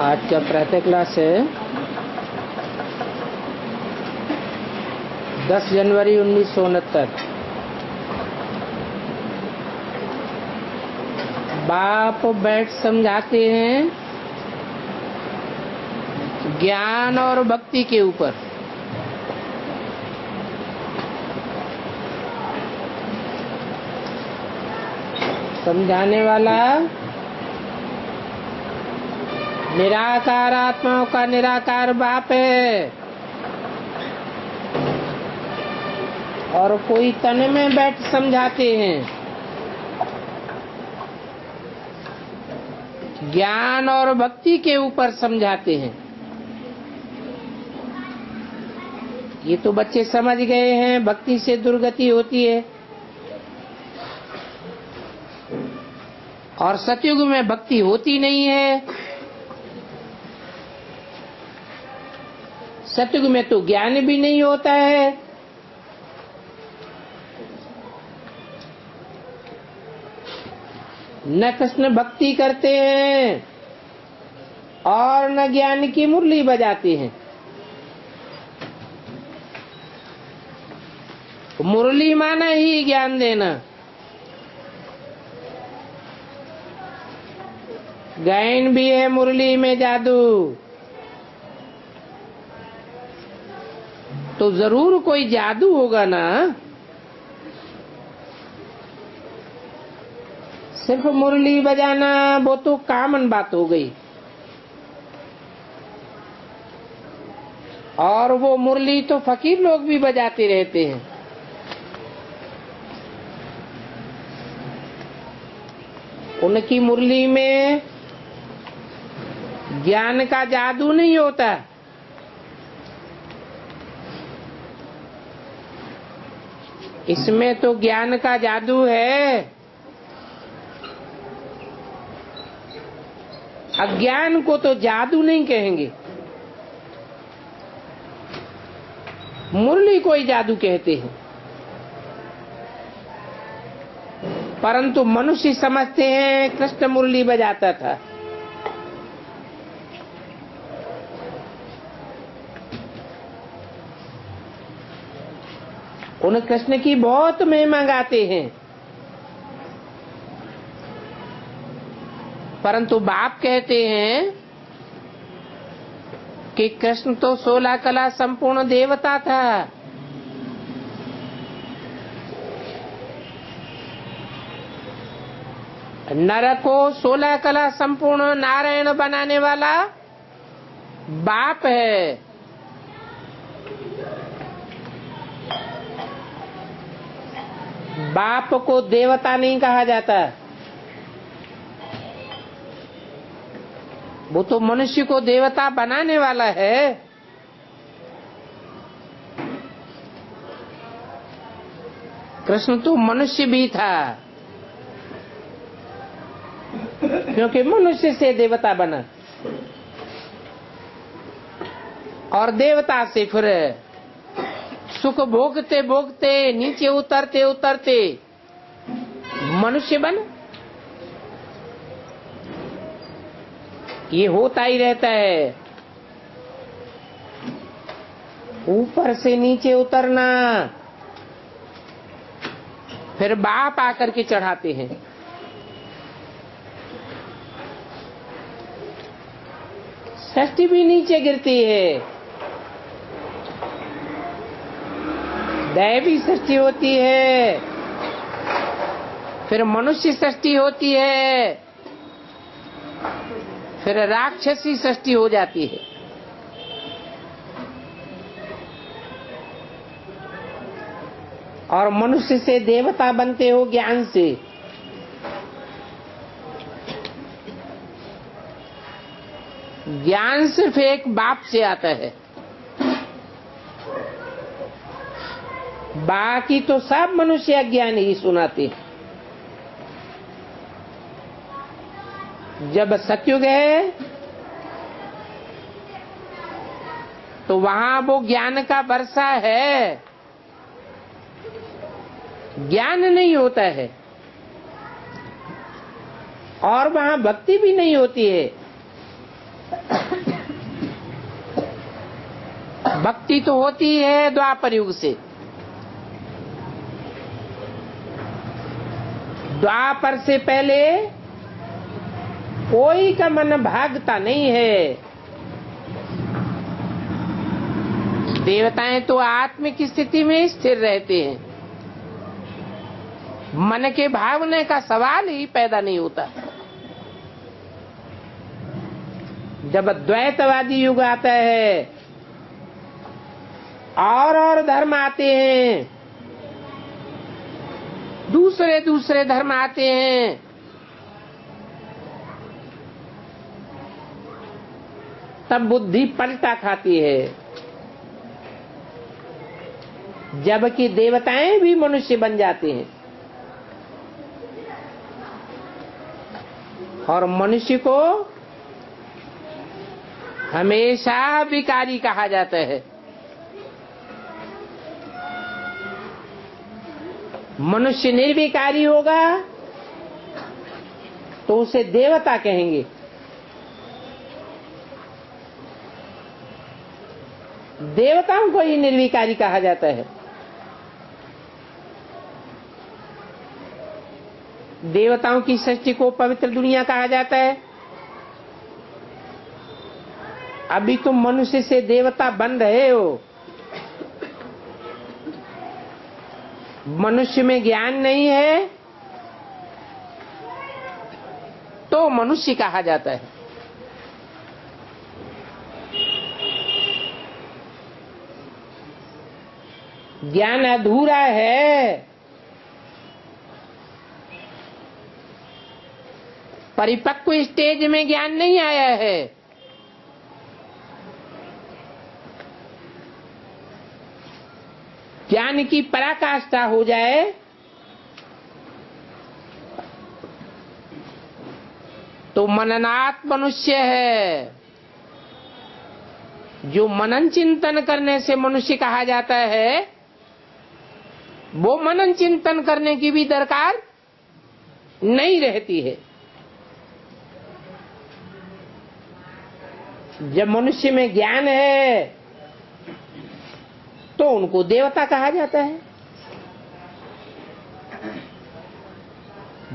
आज का प्रातः क्लास है 10 जनवरी 1969। बाप बैठ समझाते हैं ज्ञान और भक्ति के ऊपर। समझाने वाला निराकार आत्माओं का निराकार बाप है, और कोई तन में बैठ समझाते हैं ज्ञान और भक्ति के ऊपर समझाते हैं। ये तो बच्चे समझ गए हैं, भक्ति से दुर्गति होती है, और सतयुग में भक्ति होती नहीं है। सतयुग में तो ज्ञान भी नहीं होता है। न कृष्ण भक्ति करते हैं और न ज्ञान की मुरली बजाते हैं। मुरली माना ही ज्ञान देना। गायन भी है मुरली में जादू, तो जरूर कोई जादू होगा ना। सिर्फ मुरली बजाना वो तो कॉमन बात हो गई, और वो मुरली तो फकीर लोग भी बजाते रहते हैं। उनकी मुरली में ज्ञान का जादू नहीं होता। इसमें तो ज्ञान का जादू है। अज्ञान को तो जादू नहीं कहेंगे, मुरली को ही जादू कहते हैं। परंतु मनुष्य समझते हैं कृष्ण मुरली बजाता था। उन कृष्ण की बहुत महिमा गाते हैं, परंतु बाप कहते हैं कि कृष्ण तो 16 कला संपूर्ण देवता था। नर को 16 कला संपूर्ण नारायण बनाने वाला बाप है। बाप को देवता नहीं कहा जाता, वो तो मनुष्य को देवता बनाने वाला है। कृष्ण तो मनुष्य भी था, क्योंकि मनुष्य से देवता बना, और देवता से फिर सुख भोगते भोगते नीचे उतरते उतरते मनुष्य बना। ये होता ही रहता है, ऊपर से नीचे उतरना, फिर बाप आकर के चढ़ाते हैं। सृष्टि भी नीचे गिरती है, दैवी सृष्टि होती है, फिर मनुष्य सृष्टि होती है, फिर राक्षसी सृष्टि हो जाती है। और मनुष्य से देवता बनते हो ज्ञान से। ज्ञान सिर्फ एक बाप से आता है, बाकी तो सब मनुष्य अज्ञान ही सुनाते हैं। जब सतयुग है तो वहां वो ज्ञान का वर्षा है, ज्ञान नहीं होता है, और वहां भक्ति भी नहीं होती है। भक्ति तो होती है द्वापर युग से। द्वापर से पहले कोई का मन भागता नहीं है। देवताएं तो आत्मिक स्थिति में स्थिर रहते हैं, मन के भावने का सवाल ही पैदा नहीं होता। जब द्वैतवादी युग आता है और धर्म आते हैं, दूसरे धर्म आते हैं, तब बुद्धि पलटा खाती है। जबकि देवताएं भी मनुष्य बन जाते हैं और मनुष्य को हमेशा विकारी कहा जाता है। मनुष्य निर्विकारी होगा तो उसे देवता कहेंगे। देवताओं को ही निर्विकारी कहा जाता है। देवताओं की सृष्टि को पवित्र दुनिया कहा जाता है। अभी तुम मनुष्य से देवता बन रहे हो। मनुष्य में ज्ञान नहीं है तो मनुष्य कहा जाता है। ज्ञान अधूरा है, परिपक्व स्टेज में ज्ञान नहीं आया है। ज्ञान की पराकाष्ठा हो जाए तो मननात् मनुष्य है। जो मनन चिंतन करने से मनुष्य कहा जाता है, वो मनन चिंतन करने की भी दरकार नहीं रहती है। जब मनुष्य में ज्ञान है तो उनको देवता कहा जाता है।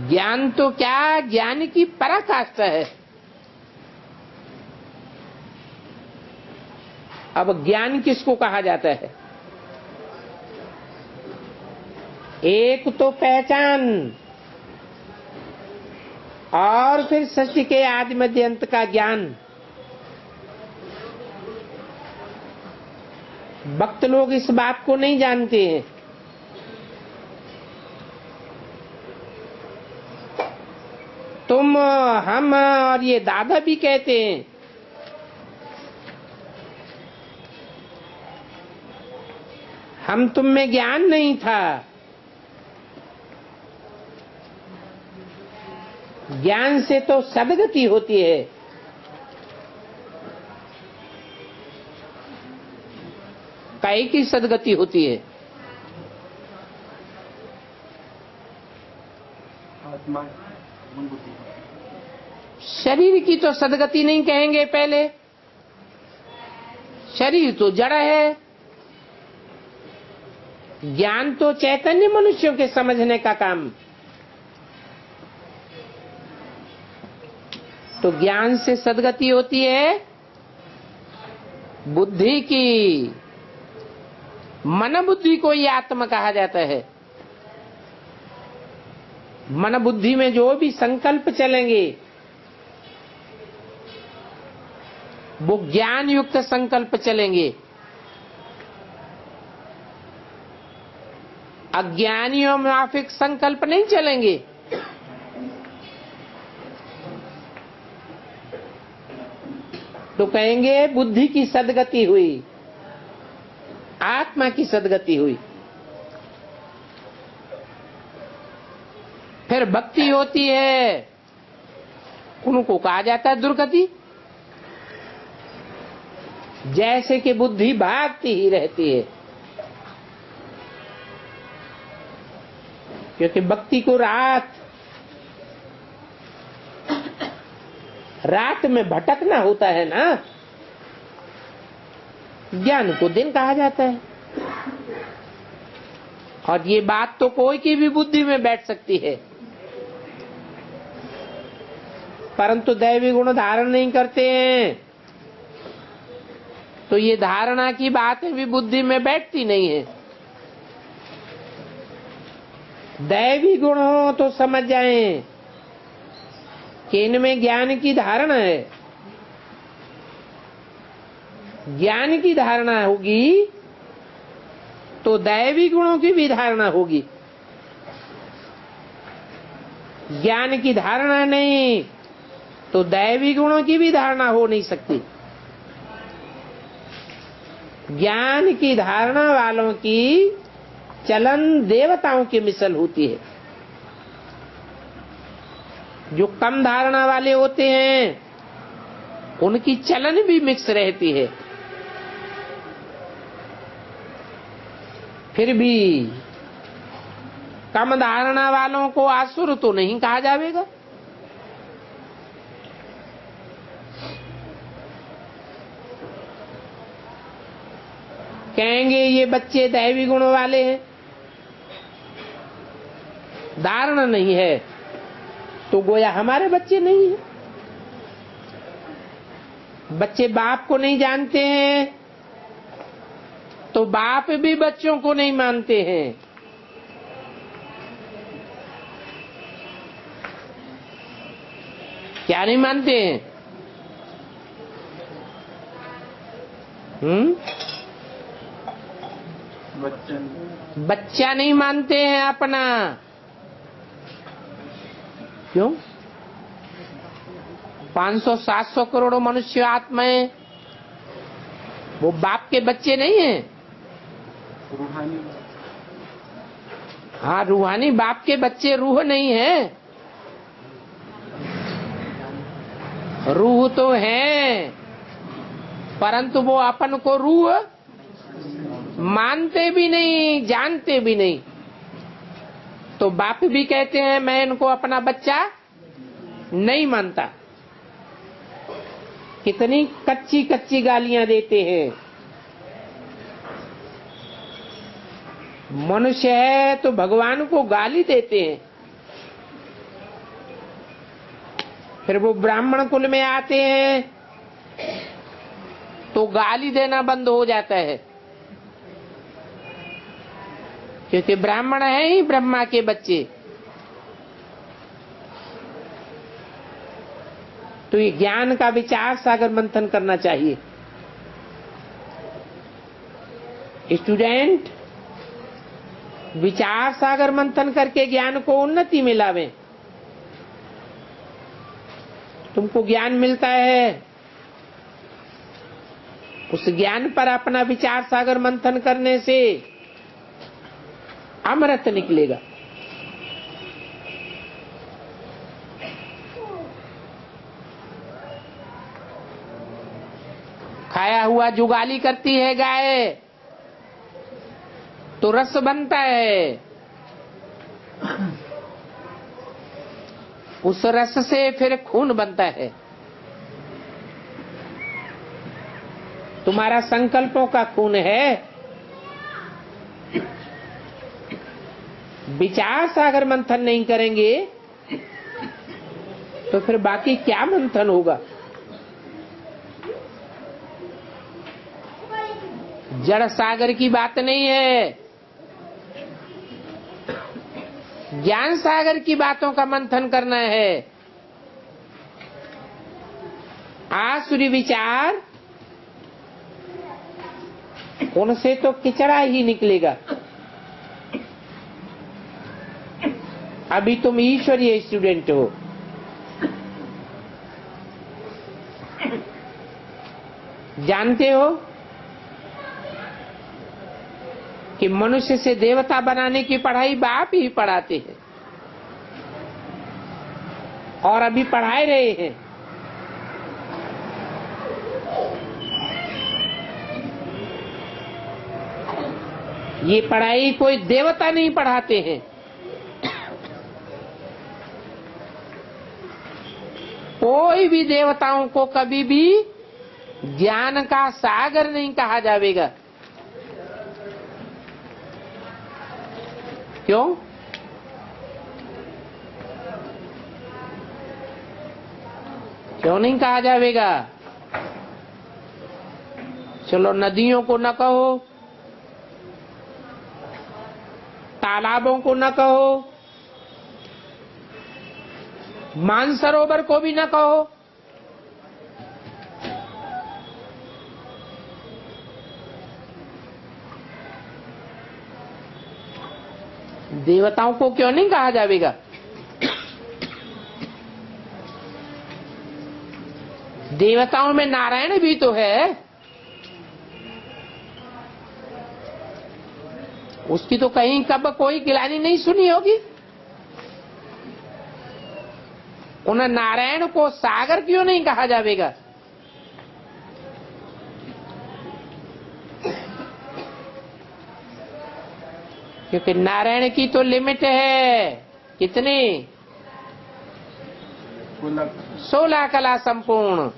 ज्ञान तो क्या, ज्ञान की पराकाष्ठा है। अब ज्ञान किसको कहा जाता है? एक तो पहचान और फिर सृष्टि के आदि मध्य अंत का ज्ञान। भक्त लोग इस बात को नहीं जानते हैं। तुम, हम और ये दादा भी कहते हैं हम तुम में ज्ञान नहीं था। ज्ञान से तो सद्गति होती है। काहे की सद्गति होती है? शरीर की तो सद्गति नहीं कहेंगे। पहले शरीर तो जड़ है। ज्ञान तो चैतन्य मनुष्यों के समझने का काम। तो ज्ञान से सद्गति होती है बुद्धि की। मन बुद्धि को ही आत्मा कहा जाता है। मन बुद्धि में जो भी संकल्प चलेंगे वो ज्ञान युक्त संकल्प चलेंगे। अज्ञानियों माफिक संकल्प नहीं चलेंगे। तो कहेंगे बुद्धि की सद्गति हुई, आत्मा की सद्गति हुई। फिर भक्ति होती है, उनको कहा जाता है दुर्गति। जैसे कि बुद्धि भागती ही रहती है, क्योंकि भक्ति को रात में भटकना होता है ना। ज्ञान को दिन कहा जाता है। और ये बात तो कोई की भी बुद्धि में बैठ सकती है, परंतु दैवी गुण धारण नहीं करते हैं, तो ये धारणा की बातें भी बुद्धि में बैठती नहीं है। दैवी गुण हो तो समझ जाएं कि इनमें ज्ञान की धारणा है। ज्ञान की धारणा होगी तो दैवी गुणों की भी धारणा होगी। ज्ञान की धारणा नहीं तो दैवी गुणों की भी धारणा हो नहीं सकती। ज्ञान की धारणा वालों की चलन देवताओं की मिसल होती है। जो कम धारणा वाले होते हैं उनकी चलन भी मिक्स रहती है। फिर भी कम धारणा वालों को आसुर तो नहीं कहा जाएगा। कहेंगे ये बच्चे दैवी गुणों वाले हैं, धारणा नहीं है, तो गोया हमारे बच्चे नहीं हैं। बच्चे बाप को नहीं जानते हैं तो बाप भी बच्चों को नहीं मानते हैं। क्या नहीं मानते हैं? बच्चा नहीं मानते हैं अपना। क्यों? 500-700 करोड़ मनुष्य आत्माएं, वो बाप के बच्चे नहीं हैं। हाँ, रूहानी बाप के बच्चे रूह नहीं है। रूह तो है, परंतु वो अपन को रूह मानते भी नहीं, जानते भी नहीं। तो बाप भी कहते हैं मैं इनको अपना बच्चा नहीं मानता। कितनी कच्ची कच्ची गालियां देते हैं। मनुष्य है तो भगवान को गाली देते हैं। फिर वो ब्राह्मण कुल में आते हैं तो गाली देना बंद हो जाता है, क्योंकि ब्राह्मण है ही ब्रह्मा के बच्चे। तो ये ज्ञान का विचार सागर मंथन करना चाहिए। स्टूडेंट विचार सागर मंथन करके ज्ञान को उन्नति में लावें। तुमको ज्ञान मिलता है, उस ज्ञान पर अपना विचार सागर मंथन करने से अमृत निकलेगा। खाया हुआ जुगाली करती है गाय तो रस बनता है, उस रस से फिर खून बनता है। तुम्हारा संकल्पों का खून है। विचार सागर मंथन नहीं करेंगे तो फिर बाकी क्या मंथन होगा? जड़ सागर की बात नहीं है, ज्ञान सागर की बातों का मंथन करना है। आसुरी विचार उनसे तो किचड़ा ही निकलेगा। अभी तुम ईश्वरीय स्टूडेंट हो, जानते हो कि मनुष्य से देवता बनाने की पढ़ाई बाप ही पढ़ाते हैं और अभी पढ़ाए रहे हैं। ये पढ़ाई कोई देवता नहीं पढ़ाते हैं। कोई भी देवताओं को कभी भी ज्ञान का सागर नहीं कहा जाएगा। क्यों? क्यों नहीं कहा जाएगा? चलो नदियों को न कहो, तालाबों को न कहो, मानसरोवर को भी न कहो, देवताओं को क्यों नहीं कहा जाएगा? देवताओं में नारायण भी तो है, उसकी तो कहीं कब कोई गिलानी नहीं सुनी होगी। उन नारायण को सागर क्यों नहीं कहा जाएगा? क्योंकि नारायण की तो लिमिट है कितनी? 16 कला संपूर्ण।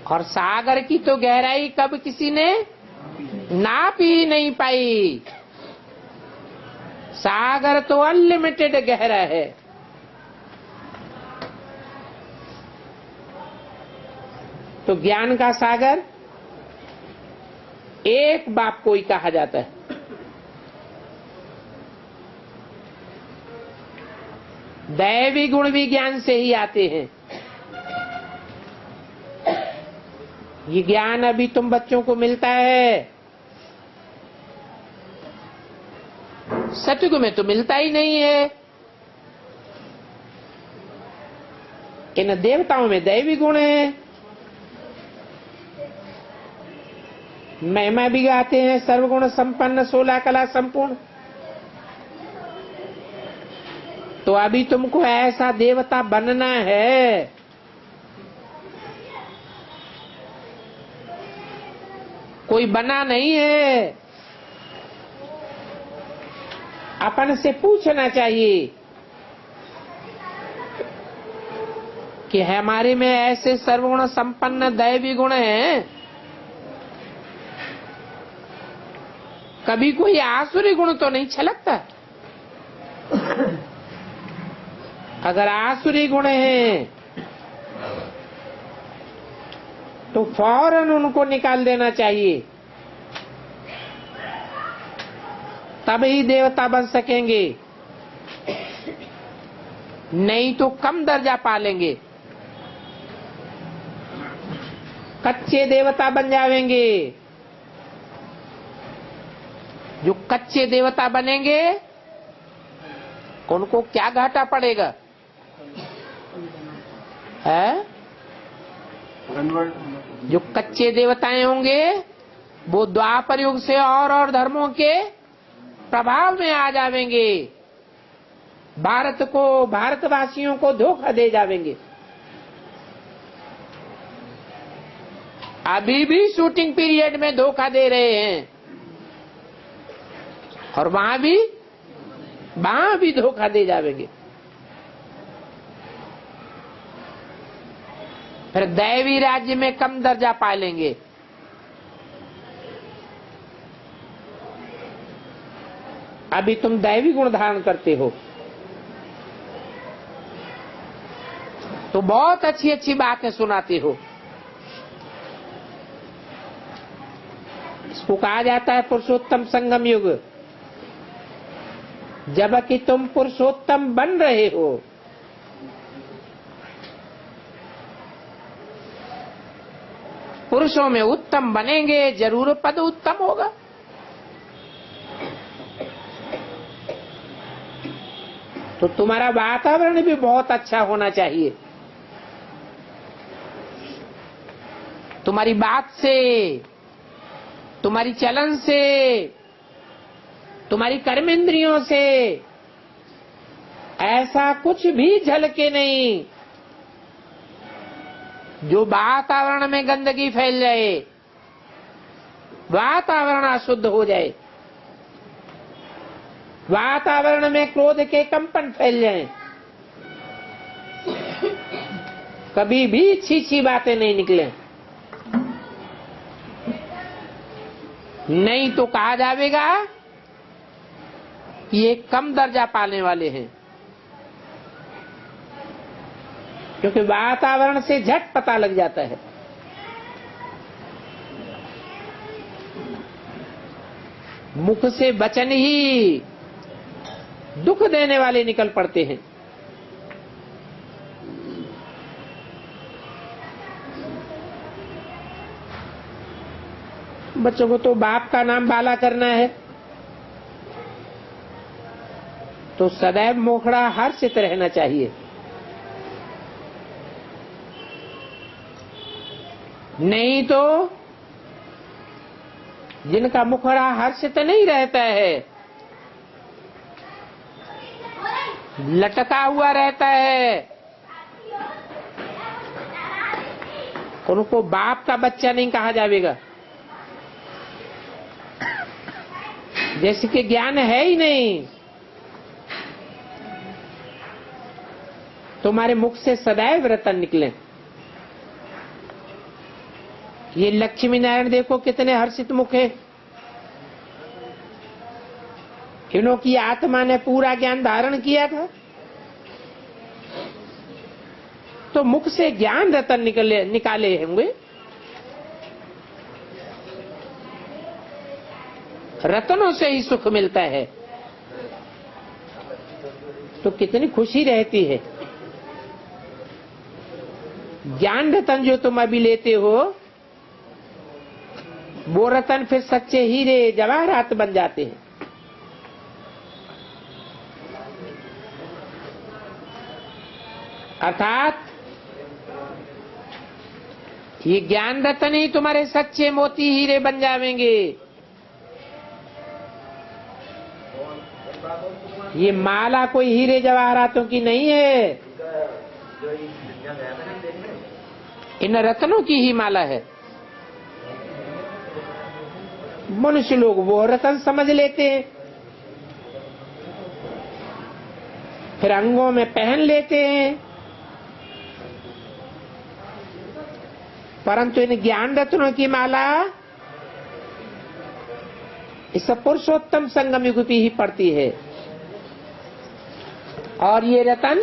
और सागर की तो गहराई कब किसी ने नाप ही नहीं पाई। सागर तो अनलिमिटेड गहरा है। तो ज्ञान का सागर एक बाप को ही कहा जाता है। दैवी गुण भी ज्ञान से ही आते हैं। ये ज्ञान अभी तुम बच्चों को मिलता है, सतयुग में तो मिलता ही नहीं है। इन देवताओं में दैवी गुण है, महिमा भी गाते हैं, सर्वगुण संपन्न 16 कला संपूर्ण। तो अभी तुमको ऐसा देवता बनना है, कोई बना नहीं है। अपन से पूछना चाहिए कि हमारे में ऐसे सर्वगुण संपन्न दैवी गुण हैं, कभी कोई आसुरी गुण तो नहीं छलकता? अगर आसुरी गुण हैं तो फौरन उनको निकाल देना चाहिए, तभी देवता बन सकेंगे, नहीं तो कम दर्जा पालेंगे, कच्चे देवता बन जाएंगे। जो कच्चे देवता बनेंगे उनको क्या घाटा पड़ेगा? है? जो कच्चे देवताएं होंगे वो द्वापर युग से और धर्मों के प्रभाव में आ जाएंगे, भारत को, भारतवासियों को धोखा दे जाएंगे। अभी भी शूटिंग पीरियड में धोखा दे रहे हैं और वहां भी धोखा दे जाएंगे। फिर दैवी राज्य में कम दर्जा पालेंगे। अभी तुम दैवी गुण धारण करते हो तो बहुत अच्छी अच्छी बातें सुनाते हो। इसको कहा जाता है पुरुषोत्तम संगम युग। जबकि तुम पुरुषोत्तम बन रहे हो, पुरुषों में उत्तम बनेंगे, जरूर पद उत्तम होगा। तो तुम्हारा वातावरण भी बहुत अच्छा होना चाहिए। तुम्हारी बात से, तुम्हारी चलन से, तुम्हारी कर्मेंद्रियों से ऐसा कुछ भी झलके नहीं जो वातावरण में गंदगी फैल जाए, वातावरण अशुद्ध हो जाए, वातावरण में क्रोध के कंपन फैल जाएं। कभी भी छी बातें नहीं निकले, नहीं तो कहा जाएगा कि ये कम दर्जा पाने वाले हैं, क्योंकि वातावरण से झट पता लग जाता है। मुख से वचन ही दुख देने वाले निकल पड़ते हैं। बच्चों को तो बाप का नाम बाला करना है, तो सदैव मुखड़ा हर्षित रहना चाहिए। नहीं तो जिनका मुखड़ा हर्षित नहीं रहता है, लटका हुआ रहता है, उनको बाप का बच्चा नहीं कहा जाएगा। जैसे कि ज्ञान है ही नहीं, तुम्हारे मुख से सदैव रतन निकले। ये लक्ष्मी नारायण देखो कितने हर्षित मुख है। इन्होंने आत्मा ने पूरा ज्ञान धारण किया था, तो मुख से ज्ञान रतन निकाले होंगे। रतनों से ही सुख मिलता है, तो कितनी खुशी रहती है। ज्ञान रतन जो तुम अभी लेते हो, वो रतन फिर सच्चे हीरे जवाहरात बन जाते हैं। अर्थात ये ज्ञान रतन ही तुम्हारे सच्चे मोती हीरे बन जाएंगे। ये माला कोई हीरे जवाहरातों की नहीं है, इन रत्नों की ही माला है। मनुष्य लोग वो रतन समझ लेते हैं, फिर अंगों में पहन लेते हैं, परंतु इन ज्ञान रत्नों की माला इस पुरुषोत्तम संगम युग पे ही पड़ती है। और ये रतन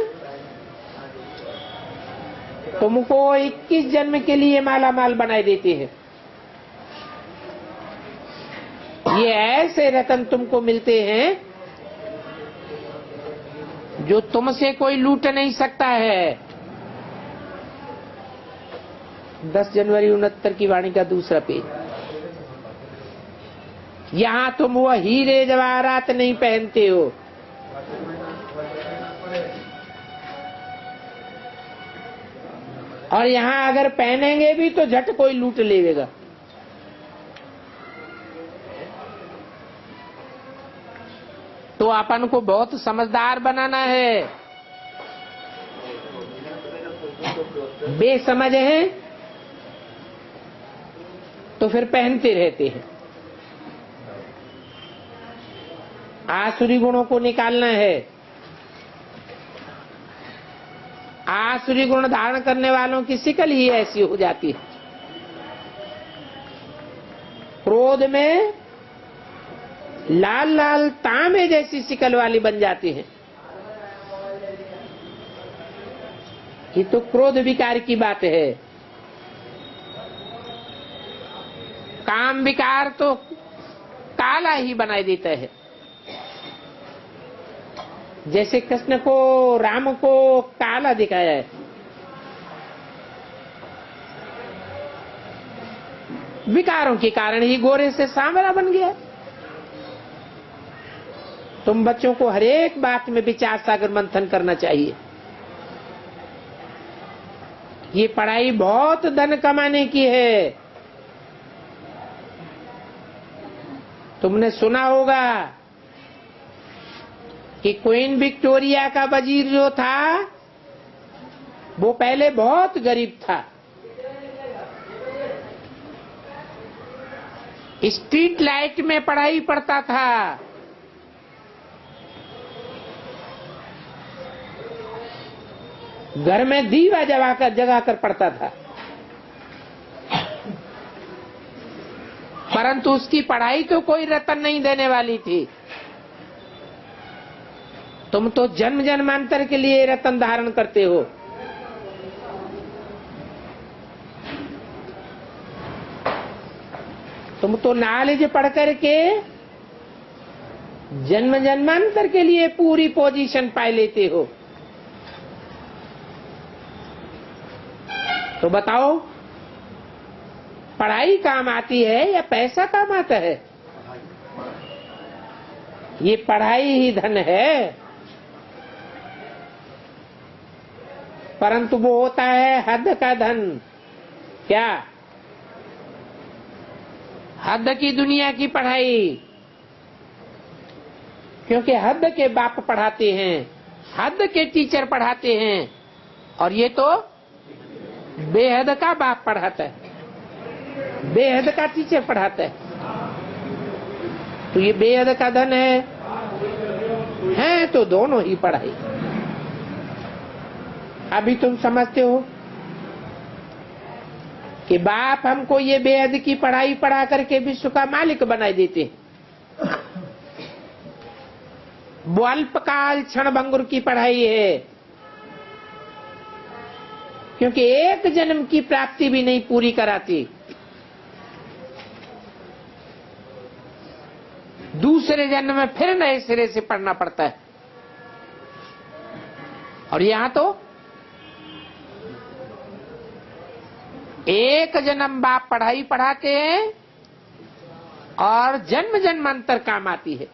तुमको 21 जन्म के लिए माला माल बनाए देते हैं। ये ऐसे रतन तुमको मिलते हैं जो तुमसे कोई लूट नहीं सकता है। 10 जनवरी 69 की वाणी का दूसरा पेज। यहां तुम वो हीरे जवाहरात नहीं पहनते हो, और यहां अगर पहनेंगे भी तो झट कोई लूट लेगा। तो अपन को बहुत समझदार बनाना है। बेसमझ हैं तो फिर पहनते रहते हैं। आसुरी गुणों को निकालना है। आसुरी गुण धारण करने वालों की शिकल ही ऐसी हो जाती है। क्रोध में लाल लाल तांबे जैसी शिकल वाली बन जाती है। ये तो क्रोध विकार की बात है। काम विकार तो काला ही बनाई देता है। जैसे कृष्ण को राम को काला दिखाया है, विकारों के कारण ही गोरे से सांवला बन गया। तुम बच्चों को हर एक बात में विचार सागर मंथन करना चाहिए। ये पढ़ाई बहुत धन कमाने की है। तुमने सुना होगा कि क्वीन विक्टोरिया का वजीर जो था वो पहले बहुत गरीब था। स्ट्रीट लाइट में पढ़ाई पढ़ता था। घर में दीवा जगाकर पढ़ता था, परंतु उसकी पढ़ाई तो कोई रतन नहीं देने वाली थी। तुम तो जन्म जन्मांतर के लिए रतन धारण करते हो। तुम तो नॉलेज पढ़ करके जन्म जन्मांतर के लिए पूरी पोजीशन पा लेते हो। तो बताओ, पढ़ाई काम आती है या पैसा काम आता है? ये पढ़ाई ही धन है, परंतु वो होता है हद का धन। क्या? हद की दुनिया की पढ़ाई। क्योंकि हद के बाप पढ़ाते हैं, हद के टीचर पढ़ाते हैं, और ये तो बेहद का बाप पढ़ाता है, बेहद का टीचर पढ़ाता है। तो ये बेहद का धन है तो दोनों ही पढ़ाई। अभी तुम समझते हो कि बाप हमको ये बेहद की पढ़ाई पढ़ा करके विश्व का मालिक बना देते। वो अल्पकाल क्षण भंगुर की पढ़ाई है, क्योंकि एक जन्म की प्राप्ति भी नहीं पूरी कराती। दूसरे जन्म में फिर नए सिरे से पढ़ना पड़ता है। और यहां तो एक जन्म बाप पढ़ाई पढ़ाते हैं और जन्म जन्मांतर काम आती है।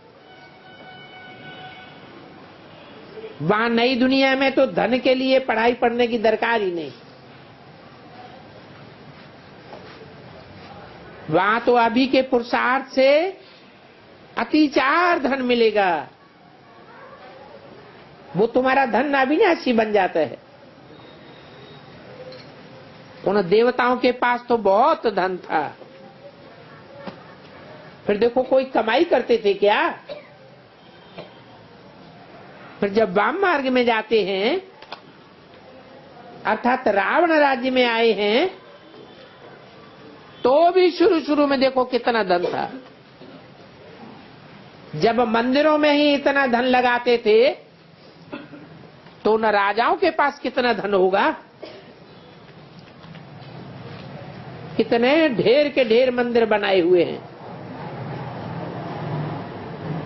वहां नई दुनिया में तो धन के लिए पढ़ाई पढ़ने की दरकार ही नहीं। वहां तो अभी के पुरुषार्थ से अतिचार धन मिलेगा। वो तुम्हारा धन अविनाशी बन जाता है। उन देवताओं के पास तो बहुत धन था। फिर देखो, कोई कमाई करते थे क्या? फिर जब वाम मार्ग में जाते हैं, अर्थात रावण राज्य में आए हैं, तो भी शुरू में देखो कितना धन था। जब मंदिरों में ही इतना धन लगाते थे, तो न राजाओं के पास कितना धन होगा। कितने ढेर के ढेर मंदिर बनाए हुए हैं।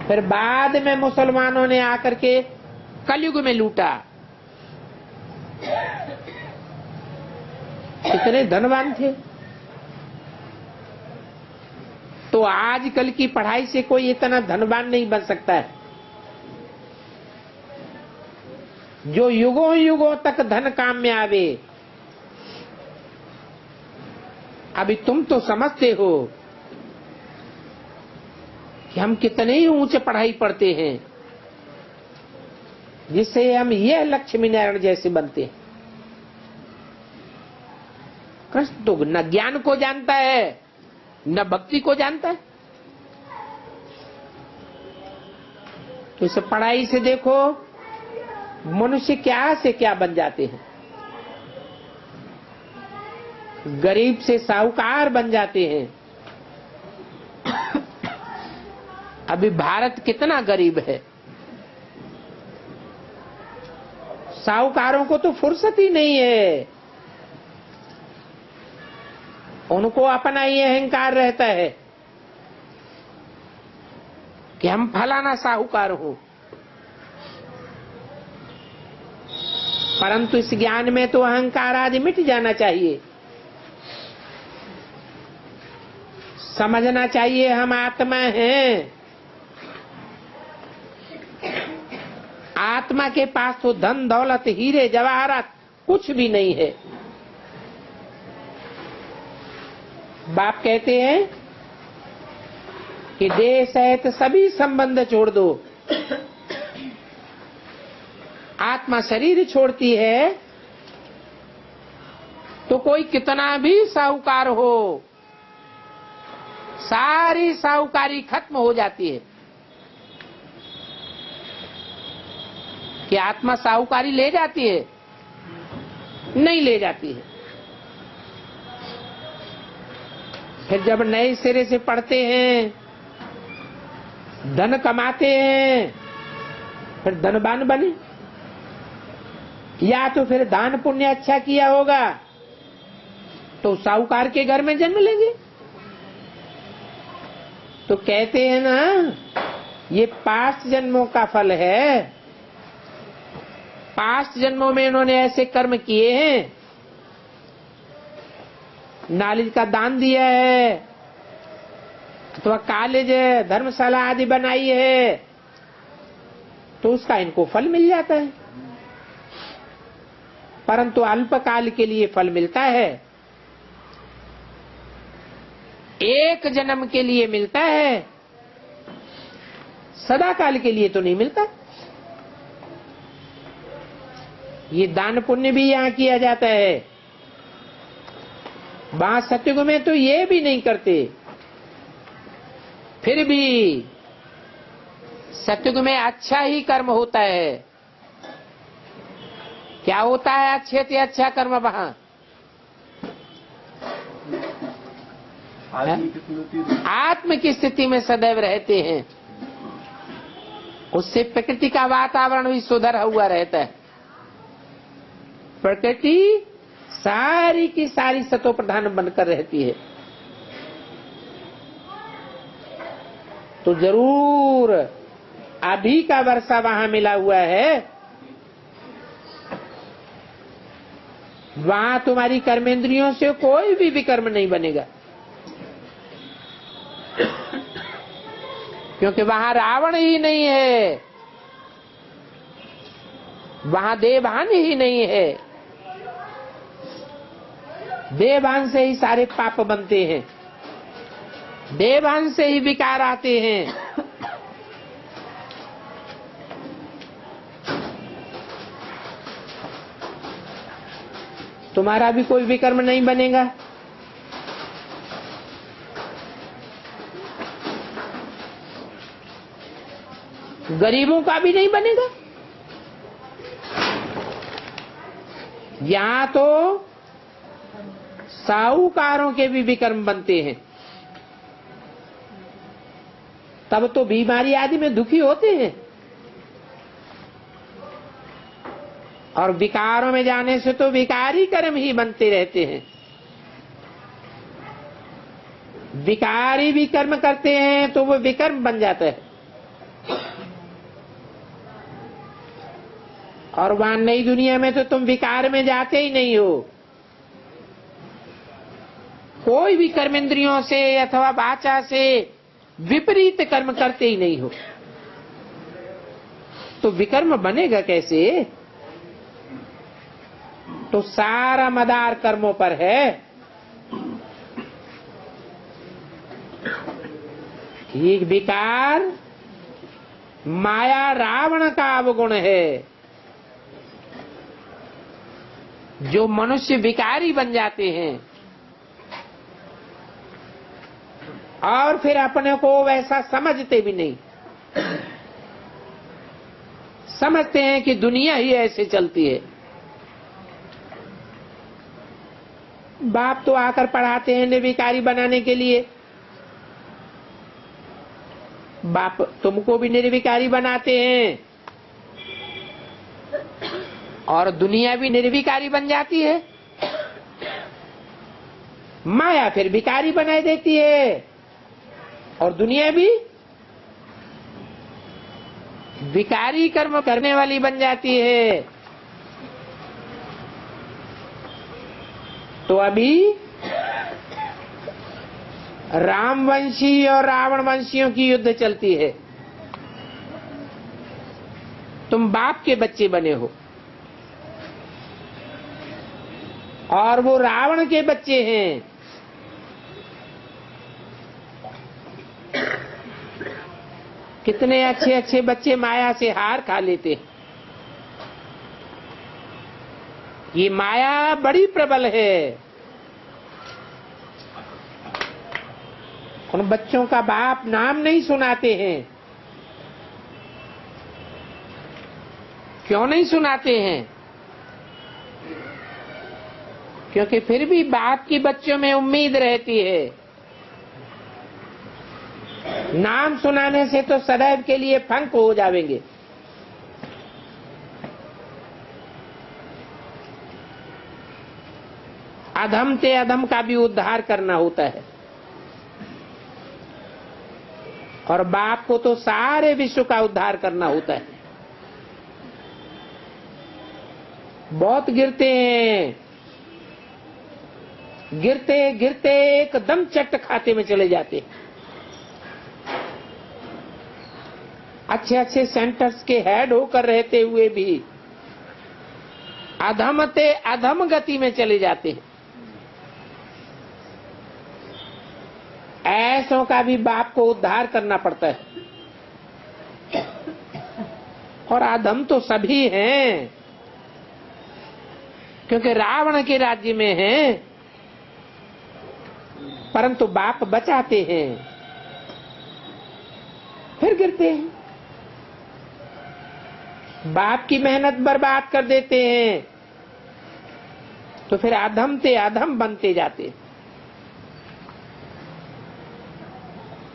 फिर बाद में मुसलमानों ने आकर के कलयुग में लूटा। कितने धनवान थे। तो आजकल की पढ़ाई से कोई इतना धनवान नहीं बन सकता है। जो युगों युगों तक धन काम में आवे। अभी तुम तो समझते हो कि हम कितने ही ऊंचे पढ़ाई पढ़ते हैं, जिससे हम यह लक्ष्मी नारायण जैसे बनते हैं। कृष्ण तो न ज्ञान को जानता है, न भक्ति को जानता है। तो इस पढ़ाई से देखो मनुष्य क्या से क्या बन जाते हैं। गरीब से साहूकार बन जाते हैं। अभी भारत कितना गरीब है। साहूकारों को तो फुर्सत ही नहीं है। उनको अपना ही अहंकार रहता है कि हम फलाना साहूकार हो। परंतु इस ज्ञान में तो अहंकार आदि मिट जाना चाहिए। समझना चाहिए हम आत्मा हैं। आत्मा के पास तो धन दौलत हीरे जवाहरात कुछ भी नहीं है। बाप कहते हैं कि देह सहित सभी संबंध छोड़ दो। आत्मा शरीर छोड़ती है तो कोई कितना भी साहूकार हो, सारी साहूकारी खत्म हो जाती है। कि आत्मा साहूकारी ले जाती है? नहीं ले जाती है। फिर जब नए सिरे से पढ़ते हैं, धन कमाते हैं, फिर धनवान बने, या तो फिर दान पुण्य अच्छा किया होगा तो साहूकार के घर में जन्म लेंगे। तो कहते हैं ना, ये 5 जन्मों का फल है। 5 जन्मों में इन्होंने ऐसे कर्म किए हैं, नॉलेज का दान दिया है, अथवा कॉलेज, धर्मशाला आदि बनाई है, तो उसका इनको फल मिल जाता है। परंतु अल्पकाल के लिए फल मिलता है, 1 जन्म के लिए मिलता है, सदा काल के लिए तो नहीं मिलता। ये दान पुण्य भी यहाँ किया जाता है। वहां सत्युग में तो ये भी नहीं करते, फिर भी सत्युग में अच्छा ही कर्म होता है। क्या होता है अच्छे से अच्छा कर्म वहां? आत्म की स्थिति में सदैव रहते हैं, उससे प्रकृति का वातावरण भी सुधरा हुआ रहता है। प्रकृति सारी की सारी सतो प्रधान बनकर रहती है। तो जरूर अभी का वर्षा वहां मिला हुआ है, वहां तुम्हारी कर्मेंद्रियों से कोई भी विकर्म नहीं बनेगा, क्योंकि वहां रावण ही नहीं है, वहां देवभान ही नहीं है। देवभान से ही सारे पाप बनते हैं, देवभान से ही विकार आते हैं। तुम्हारा भी कोई विकर्म नहीं बनेगा। गरीबों का भी नहीं बनेगा। यहां तो साहूकारों के भी विकर्म बनते हैं, तब तो बीमारी आदि में दुखी होते हैं, और विकारों में जाने से तो विकारी कर्म ही बनते रहते हैं। विकारी भी कर्म करते हैं तो वो विकर्म बन जाता है। और वहां नई दुनिया में तो तुम विकार में जाते ही नहीं हो। कोई भी कर्मेंद्रियों से अथवा वाचा से विपरीत कर्म करते ही नहीं हो, तो विकर्म बनेगा कैसे? तो सारा मदार कर्मों पर है। ये विकार माया रावण का अवगुण है, जो मनुष्य विकारी बन जाते हैं और फिर अपने को वैसा समझते भी नहीं, समझते हैं कि दुनिया ही ऐसे चलती है। बाप तो आकर पढ़ाते हैं निर्विकारी बनाने के लिए, बाप तुमको भी निर्विकारी बनाते हैं और दुनिया भी निर्विकारी बन जाती है। माया फिर विकारी बनाई देती है और दुनिया भी विकारी कर्म करने वाली बन जाती है। तो अभी रामवंशी और रावण वंशियों की युद्ध चलती है। तुम बाप के बच्चे बने हो और वो रावण के बच्चे हैं। कितने अच्छे अच्छे बच्चे माया से हार खा लेते। ये माया बड़ी प्रबल है। उन बच्चों का बाप नाम नहीं सुनाते हैं। क्यों नहीं सुनाते हैं? क्योंकि फिर भी बाप की बच्चों में उम्मीद रहती है। नाम सुनाने से तो सदैव के लिए फंक हो जाएंगे। अधम से अधम का भी उद्धार करना होता है, और बाप को तो सारे विश्व का उद्धार करना होता है। बहुत गिरते हैं, गिरते गिरते एकदम चट खाते में चले जाते हैं। अच्छे अच्छे सेंटर्स के हेड होकर रहते हुए भी अधम से अधम गति में चले जाते हैं। ऐसों का भी बाप को उद्धार करना पड़ता है। और अधम तो सभी हैं, क्योंकि रावण के राज्य में हैं, परंतु बाप बचाते हैं, फिर गिरते हैं। बाप की मेहनत बर्बाद कर देते हैं, तो फिर अधम से अधम बनते जाते हैं।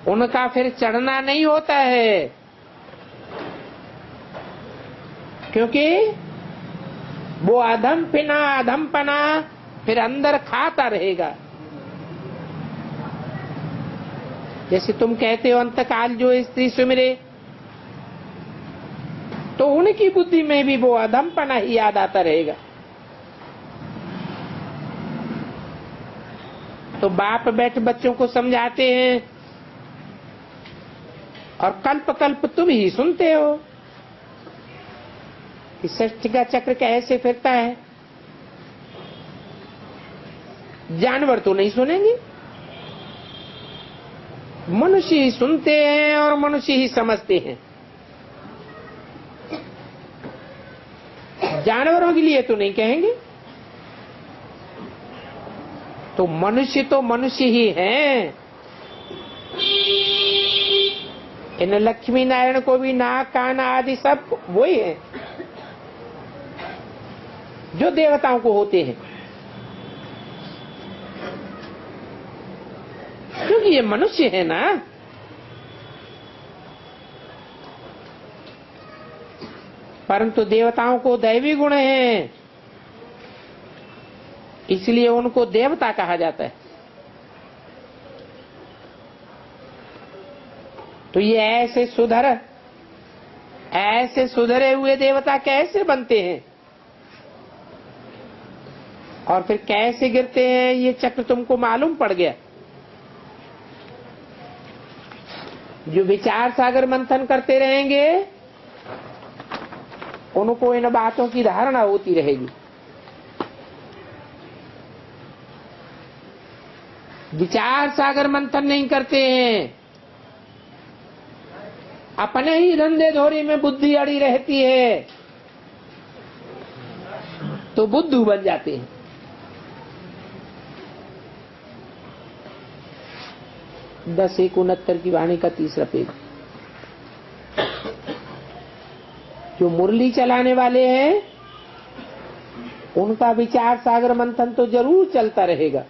उनका फिर चढ़ना नहीं होता है, क्योंकि वो अधम पिना अधम पना फिर अंदर खाता रहेगा। जैसे तुम कहते हो अंतकाल जो स्त्री सुमिरे, तो उनकी बुद्धि में भी वो अधमपना ही याद आता रहेगा। तो बाप बैठ बच्चों को समझाते हैं, और कल्प कल्प तुम ही सुनते हो कि सृष्टि का चक्र कैसे फिरता है। जानवर तो नहीं सुनेंगे, मनुष्य ही सुनते हैं और मनुष्य ही समझते हैं। जानवरों के लिए तो नहीं कहेंगे। तो मनुष्य ही हैं। इन लक्ष्मी नारायण को भी नाक कान आदि सब वही है जो देवताओं को होते हैं, क्योंकि ये मनुष्य है ना। परंतु देवताओं को दैवी गुण है, इसलिए उनको देवता कहा जाता है। तो ये ऐसे सुधरे हुए देवता कैसे बनते हैं और फिर कैसे गिरते हैं, ये चक्र तुमको मालूम पड़ गया। जो विचार सागर मंथन करते रहेंगे उनको इन बातों की धारणा होती रहेगी। विचार सागर मंथन नहीं करते हैं, अपने ही धंधे धोरी में बुद्धि अड़ी रहती है, तो बुद्धू बन जाते हैं। दस 169 की वाणी का 3रा पेज। जो मुरली चलाने वाले हैं उनका विचार सागर मंथन तो जरूर चलता रहेगा,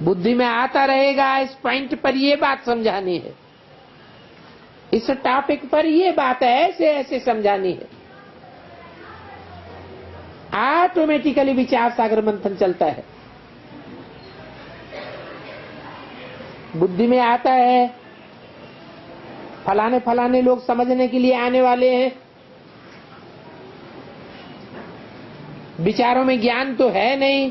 बुद्धि में आता रहेगा। इस पॉइंट पर ये बात समझानी है, इस टॉपिक पर ये बात ऐसे ऐसे समझानी है। ऑटोमेटिकली विचार सागर मंथन चलता है, बुद्धि में आता है। फलाने फलाने लोग समझने के लिए आने वाले हैं, विचारों में ज्ञान तो है नहीं,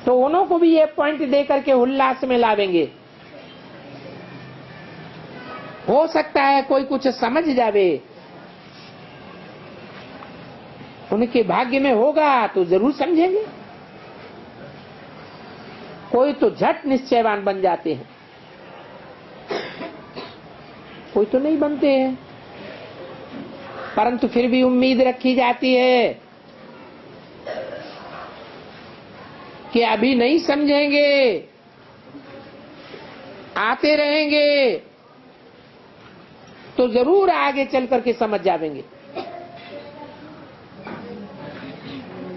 तो उन्हों को भी ये पॉइंट दे करके उल्लास में लावेंगे। हो सकता है कोई कुछ समझ जावे, उनके भाग्य में होगा तो जरूर समझेंगे। कोई तो झट निश्चयवान बन जाते हैं, कोई तो नहीं बनते हैं, परंतु फिर भी उम्मीद रखी जाती है कि अभी नहीं समझेंगे, आते रहेंगे तो जरूर आगे चल करके समझ जाएंगे।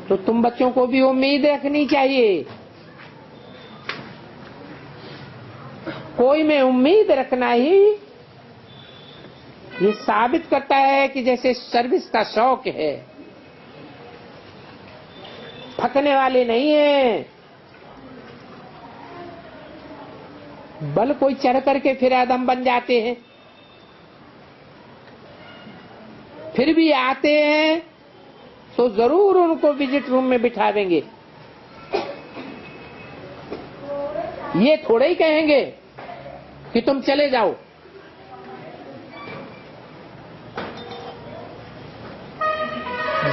तो तुम बच्चों को भी उम्मीद रखनी चाहिए। कोई में उम्मीद रखना ही ये साबित करता है कि जैसे सर्विस का शौक है, थकने वाले नहीं है। बल कोई चढ़ करके फिर आदम बन जाते हैं, फिर भी आते हैं तो जरूर उनको विजिट रूम में बिठावेंगे। ये थोड़े ही कहेंगे कि तुम चले जाओ।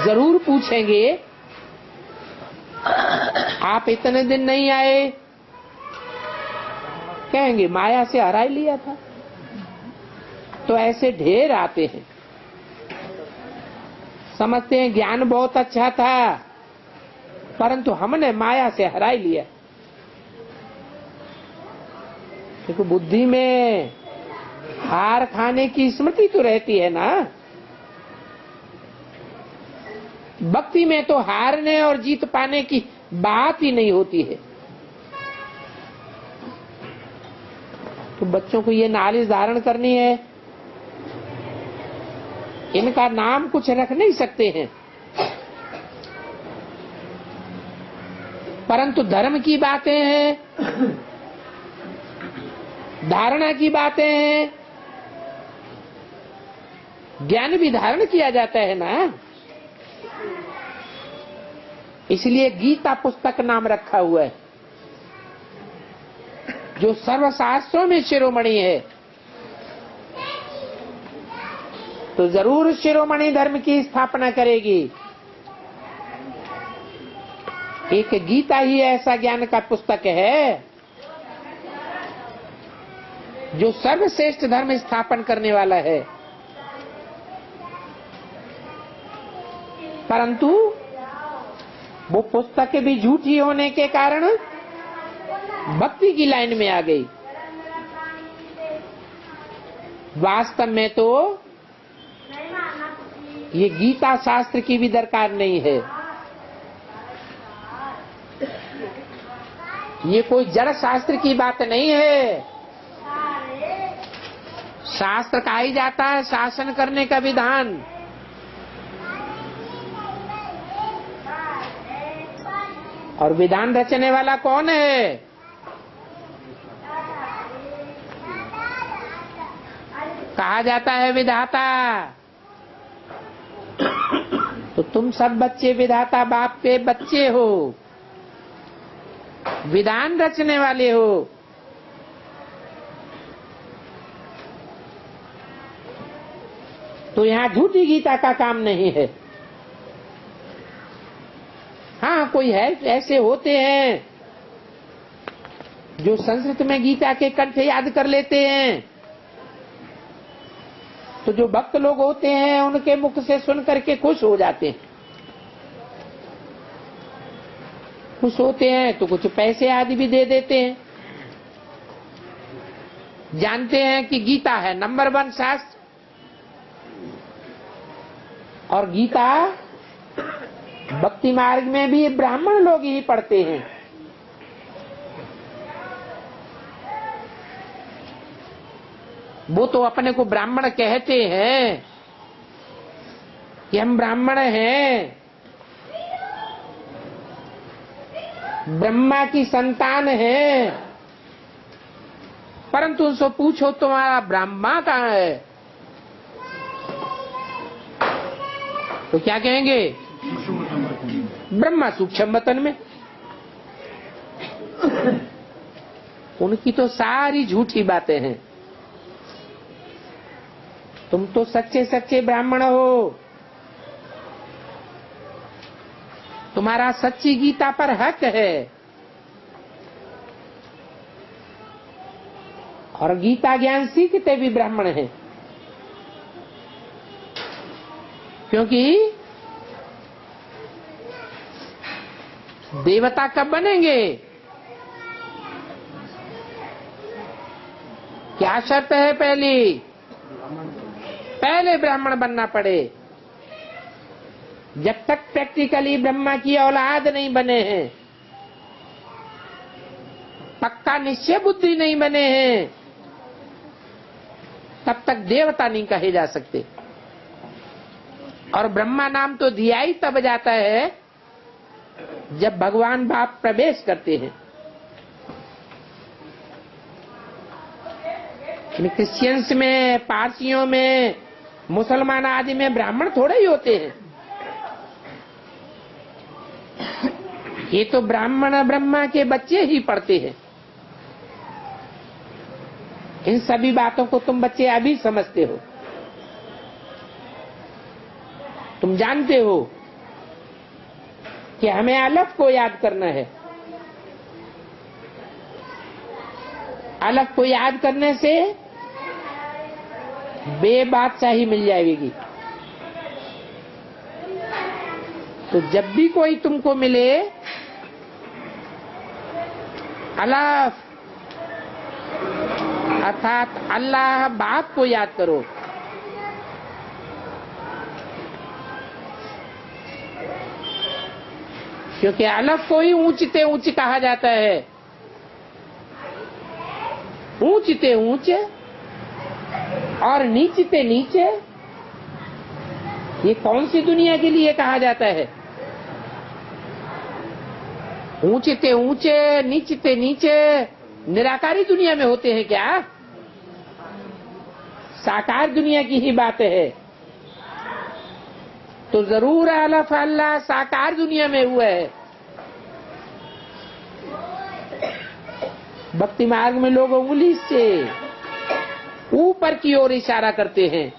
जरूर पूछेंगे, आप इतने दिन नहीं आए, कहेंगे माया से हरा ही लिया था। तो ऐसे ढेर आते हैं, समझते हैं ज्ञान बहुत अच्छा था, परंतु हमने माया से हरा ही लिया। क्योंकि बुद्धि में हार खाने की स्मृति तो रहती है ना। भक्ति में तो हारने और जीत पाने की बात ही नहीं होती है। तो बच्चों को ये नॉलेज धारण करनी है। इनका नाम कुछ रख नहीं सकते हैं, परंतु धर्म की बातें हैं, धारणा की बातें हैं, ज्ञान भी धारण किया जाता है ना। इसलिए गीता पुस्तक नाम रखा हुआ है, जो सर्वशास्त्रों में शिरोमणि है। तो जरूर शिरोमणि धर्म की स्थापना करेगी। एक गीता ही ऐसा ज्ञान का पुस्तक है जो सर्वश्रेष्ठ धर्म स्थापन करने वाला है। परंतु वो पुस्तक भी झूठी होने के कारण भक्ति की लाइन में आ गई। वास्तव में तो ये गीता शास्त्र की भी दरकार नहीं है। ये कोई जड़ शास्त्र की बात नहीं है। शास्त्र कहा ही जाता है शासन करने का विधान। और विधान रचने वाला कौन है? कहा जाता है विधाता। तो तुम सब बच्चे विधाता बाप के बच्चे हो, विधान रचने वाले हो। तो यहाँ झूठी गीता का काम नहीं है। हाँ, कोई है ऐसे होते हैं जो संस्कृत में गीता के कंठ याद कर लेते हैं। तो जो भक्त लोग होते हैं उनके मुख से सुन करके खुश हो जाते हैं। खुश होते हैं तो कुछ पैसे आदि भी दे देते हैं। जानते हैं कि गीता है नंबर 1 शास्त्र, और गीता भक्ति मार्ग में भी ब्राह्मण लोग ही पढ़ते हैं। वो तो अपने को ब्राह्मण कहते हैं कि हम ब्राह्मण हैं, ब्रह्मा की संतान है। परंतु उनसे पूछो तुम्हारा ब्रह्मा कहाँ है, तो क्या कहेंगे? ब्रह्मा सूक्ष्म वतन में। उनकी तो सारी झूठी बातें हैं। तुम तो सच्चे सच्चे ब्राह्मण हो, तुम्हारा सच्ची गीता पर हक है। और गीता ज्ञान सीखते भी ब्राह्मण हैं, क्योंकि देवता कब बनेंगे? क्या शर्त है? पहले ब्राह्मण बनना पड़े। जब तक प्रैक्टिकली ब्रह्मा की औलाद नहीं बने हैं, पक्का निश्चय बुद्धि नहीं बने हैं, तब तक देवता नहीं कहे जा सकते। और ब्रह्मा नाम तो दिया ही तब जाता है जब भगवान बाप प्रवेश करते हैं। क्रिश्चियंस में, पारसियों में, मुसलमान आदि में ब्राह्मण थोड़े ही होते हैं। ये तो ब्राह्मण ब्रह्मा के बच्चे ही पढ़ते हैं। इन सभी बातों को तुम बच्चे अभी समझते हो। तुम जानते हो कि हमें अलफ को याद करना है। अलफ को याद करने से बेबादशाही मिल जाएगी। तो जब भी कोई तुमको मिले, अलफ अर्थात अल्लाह बाप को याद करो। क्योंकि अलफ को ही ऊंचते ऊंच कहा जाता है। ऊंचते ऊंच और नीचते नीचे, ये कौन सी दुनिया के लिए कहा जाता है? ऊंचते ऊंचे, नीचते नीचे निराकारी दुनिया में होते हैं क्या? साकार दुनिया की ही बात है। तो जरूर अलफ अल्लाह साकार दुनिया में हुआ है। भक्ति मार्ग में लोग उंगली से ऊपर की ओर इशारा करते हैं।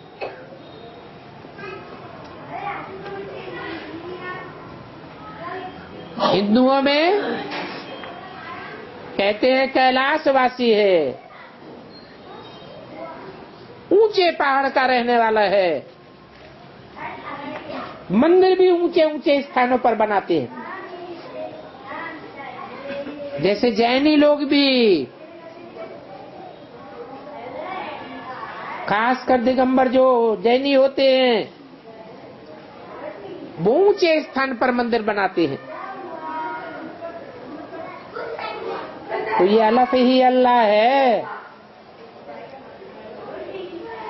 हिंदुओं में कहते हैं कैलाशवासी है, ऊंचे पहाड़ का रहने वाला है। मंदिर भी ऊंचे ऊंचे स्थानों पर बनाते हैं। जैसे जैनी लोग भी, खासकर दिगंबर जो जैनी होते हैं, वो ऊंचे स्थान पर मंदिर बनाते हैं। तो ये अलफ ही अल्लाह है।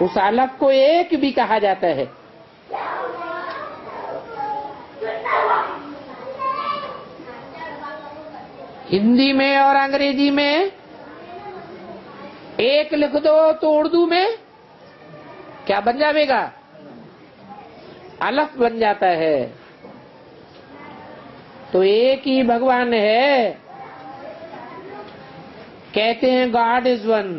उस अलफ को एक भी कहा जाता है। हिंदी में और अंग्रेजी में एक लिख दो तो उर्दू में क्या बन जाएगा? अलफ बन जाता है। तो एक ही भगवान है। कहते हैं गॉड इज वन।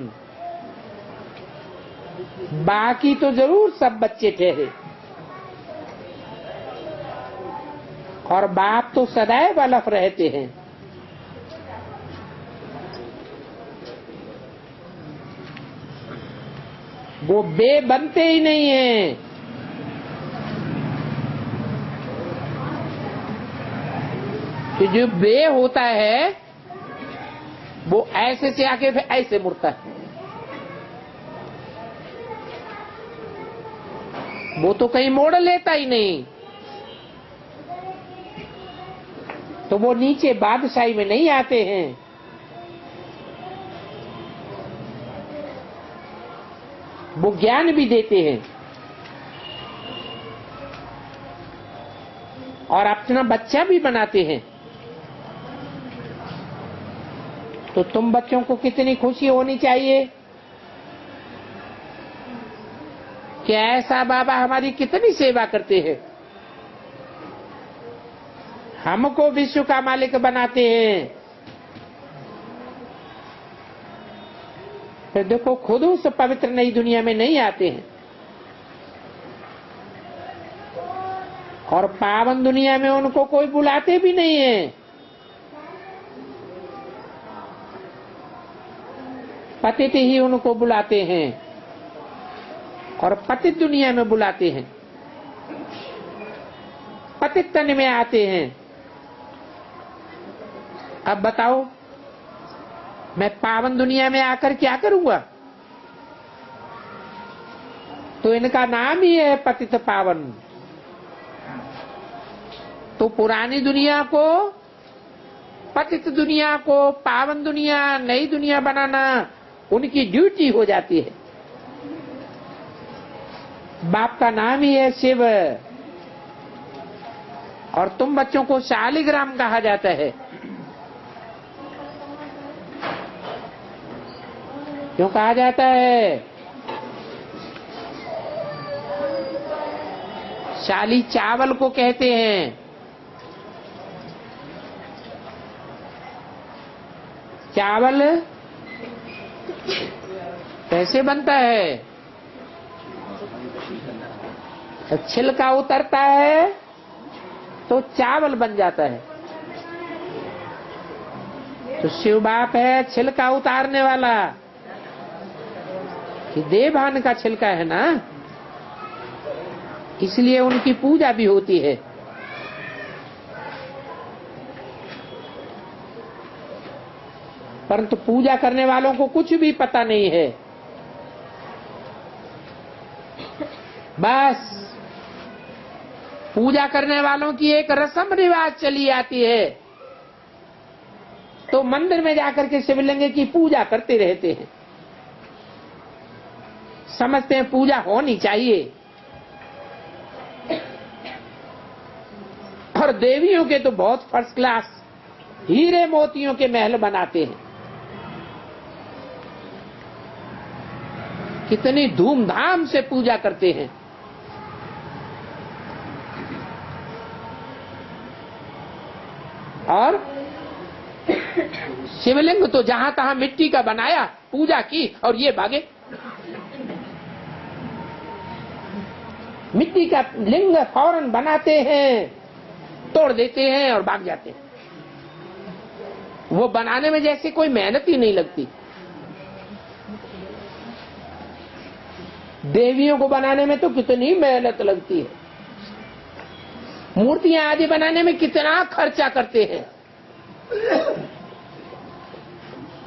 बाकी तो जरूर सब बच्चे ठहरे। और बाप तो सदैव अलफ रहते हैं। वो बे बनते ही नहीं है। तो जो बे होता है वो ऐसे से आके फिर ऐसे मुड़ता है। वो तो कहीं मोड़ लेता ही नहीं। तो वो नीचे बादशाही में नहीं आते हैं। वो ज्ञान भी देते हैं और अपना बच्चा भी बनाते हैं। तो तुम बच्चों को कितनी खुशी होनी चाहिए कि ऐसा बाबा हमारी कितनी सेवा करते हैं, हमको विश्व का मालिक बनाते हैं। फिर देखो खुद उस पवित्र नई दुनिया में नहीं आते हैं और पावन दुनिया में उनको कोई बुलाते भी नहीं है। पतित ही उनको बुलाते हैं और पतित दुनिया में बुलाते हैं, पतित तन में आते हैं। अब बताओ मैं पावन दुनिया में आकर क्या करूंगा? तो इनका नाम ही है पतित पावन। तो पुरानी दुनिया को, पतित दुनिया को पावन दुनिया, नई दुनिया बनाना उनकी ड्यूटी हो जाती है। बाप का नाम ही है शिव, और तुम बच्चों को शालिग्राम कहा जाता है। क्यों कहा जाता है? शाली चावल को कहते हैं। चावल कैसे बनता है? छिलका उतरता है तो चावल बन जाता है। तो शिव बाप है छिलका उतारने वाला, कि देवभान का छिलका है ना, इसलिए उनकी पूजा भी होती है। परंतु पूजा करने वालों को कुछ भी पता नहीं है। बस पूजा करने वालों की एक रस्म रिवाज चली आती है, तो मंदिर में जाकर के शिवलिंग की पूजा करते रहते हैं। समझते हैं पूजा होनी चाहिए, और देवियों के तो बहुत फर्स्ट क्लास हीरे मोतियों के महल बनाते हैं। कितनी धूमधाम से पूजा करते हैं। और शिवलिंग तो जहां तहां मिट्टी का बनाया, पूजा की और ये भागे। मिट्टी का लिंग फौरन बनाते हैं, तोड़ देते हैं और भाग जाते हैं। वो बनाने में जैसे कोई मेहनत ही नहीं लगती। देवियों को बनाने में तो कितनी मेहनत लगती है। मूर्तियां आदि बनाने में कितना खर्चा करते हैं।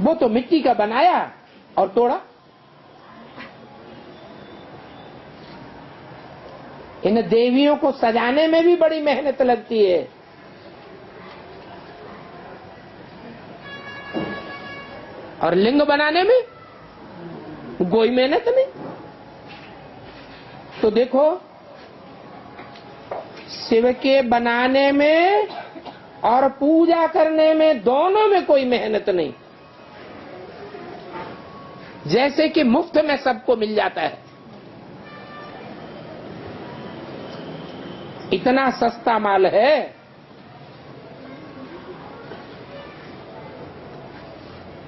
वो तो मिट्टी का बनाया और तोड़ा। इन देवियों को सजाने में भी बड़ी मेहनत लगती है। और लिंग बनाने में कोई मेहनत नहीं। तो देखो, शिव के बनाने में और पूजा करने में, दोनों में कोई मेहनत नहीं। जैसे कि मुफ्त में सबको मिल जाता है। इतना सस्ता माल है।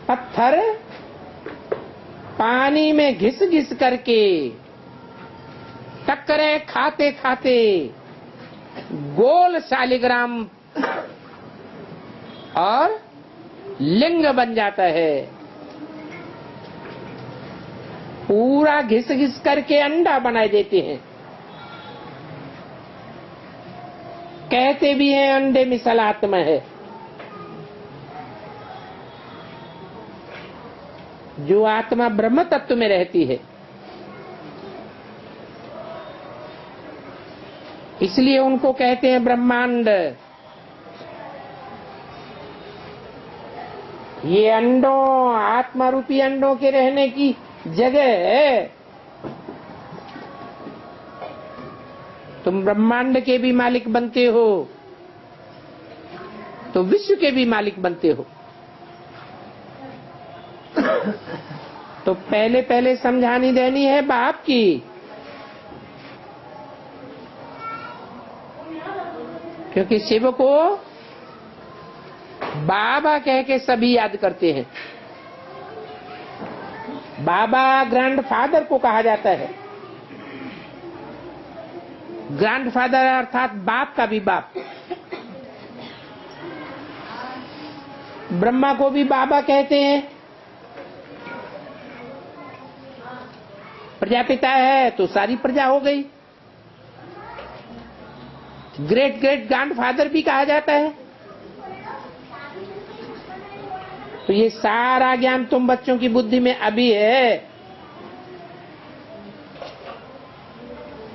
पत्थर पानी में घिस घिस करके, टक्करे खाते खाते गोल शालिग्राम और लिंग बन जाता है। पूरा घिस घिस करके अंडा बना देते हैं। कहते भी हैं अंडे में सलात्म है। जो आत्मा ब्रह्म तत्व में रहती है, इसलिए उनको कहते हैं ब्रह्मांड। ये अंडों, आत्मा रूपी अंडों के रहने की जगह है। तुम ब्रह्मांड के भी मालिक बनते हो तो विश्व के भी मालिक बनते हो। तो पहले पहले समझानी देनी है बाप की। क्योंकि शिव को बाबा कह के सभी याद करते हैं। बाबा ग्रैंडफादर को कहा जाता है। ग्रैंडफादर अर्थात बाप का भी बाप। ब्रह्मा को भी बाबा कहते हैं। प्रजापिता है तो सारी प्रजा हो गई। ग्रेट ग्रेट ग्रैंडफादर भी कहा जाता है। तो ये सारा ज्ञान तुम बच्चों की बुद्धि में अभी है।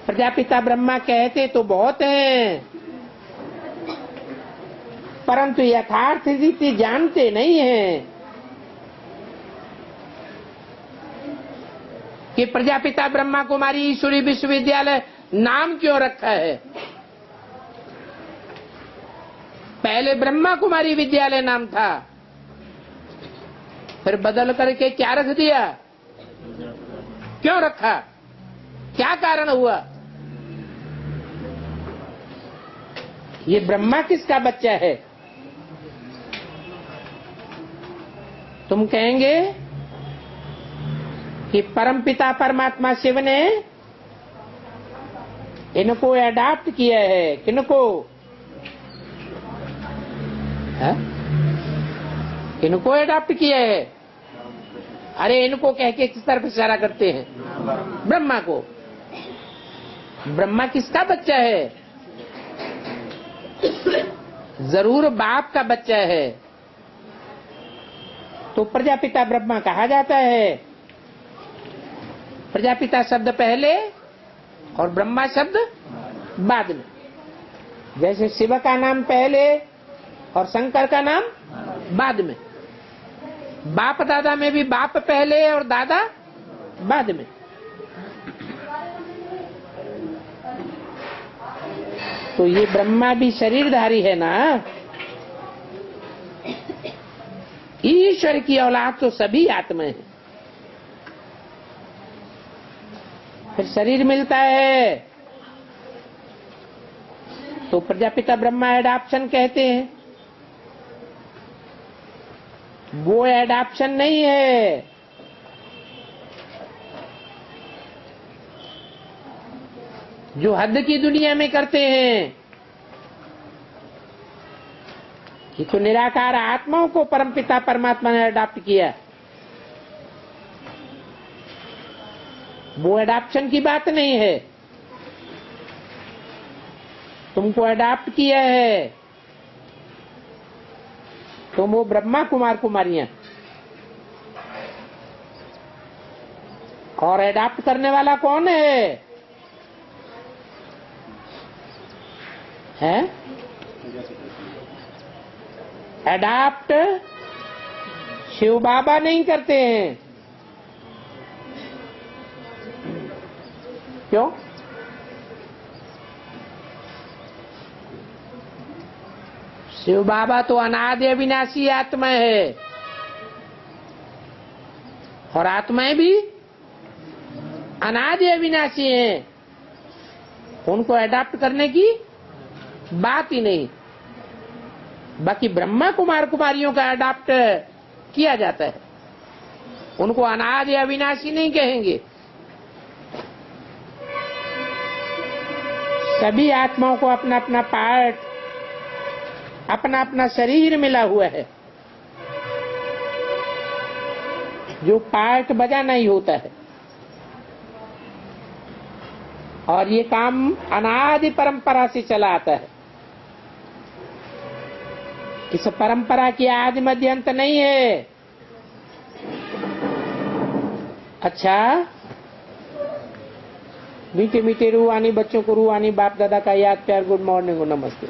प्रजापिता ब्रह्मा कहते तो बहुत हैं, परंतु यथार्थ रीति जानते नहीं हैं कि प्रजापिता ब्रह्मा कुमारी ईश्वरी विश्वविद्यालय नाम क्यों रखा है। पहले ब्रह्मा कुमारी विद्यालय नाम था, फिर बदल करके क्या रख दिया, क्यों रखा, क्या कारण हुआ। ये ब्रह्मा किसका बच्चा है। तुम कहेंगे कि परमपिता परमात्मा शिव ने इनको अडॉप्ट किया है। किनको, इनको अडॉप्ट किया है। अरे इनको कह के किस तरफ इशारा करते हैं, ब्रह्मा को। ब्रह्मा किसका बच्चा है, जरूर बाप का बच्चा है। तो प्रजापिता ब्रह्मा कहा जाता है। प्रजापिता शब्द पहले और ब्रह्मा शब्द बाद में। जैसे शिव का नाम पहले और शंकर का नाम बाद में। बाप दादा में भी बाप पहले और दादा बाद में। तो ये ब्रह्मा भी शरीरधारी है ना। ईश्वर की औलाद तो सभी आत्माएं हैं। फिर शरीर मिलता है तो प्रजापिता ब्रह्मा एडॉप्शन कहते हैं। वो एडॉप्शन नहीं है। जो हद की दुनिया में करते हैं, ये तो निराकार आत्माओं को परमपिता परमात्मा ने अडॉप्ट किया। वो एडॉप्शन की बात नहीं है। तुमको अडॉप्ट किया है तुम वो ब्रह्मा कुमार कुमारियां, और अडॉप्ट करने वाला कौन है? अडॉप्ट शिव बाबा नहीं करते हैं। क्यों? शिव बाबा तो अनादि अविनाशी आत्मा है, और आत्माएं भी अनादि अविनाशी हैं। उनको अडॉप्ट करने की बात ही नहीं। बाकी ब्रह्मा कुमार कुमारियों का अडॉप्ट किया जाता है। उनको अनादि अविनाशी नहीं कहेंगे। सभी आत्माओं को अपना अपना पार्ट, अपना अपना शरीर मिला हुआ है। जो पार्ट बजाना ही होता है। और ये काम अनादि परंपरा से चला आता है। इस परंपरा की आदि मध्य अंत नहीं है। अच्छा, मीठे मीठे रूहानी बच्चों को रूहानी बाप दादा का याद, प्यार, गुड मॉर्निंग और नमस्ते।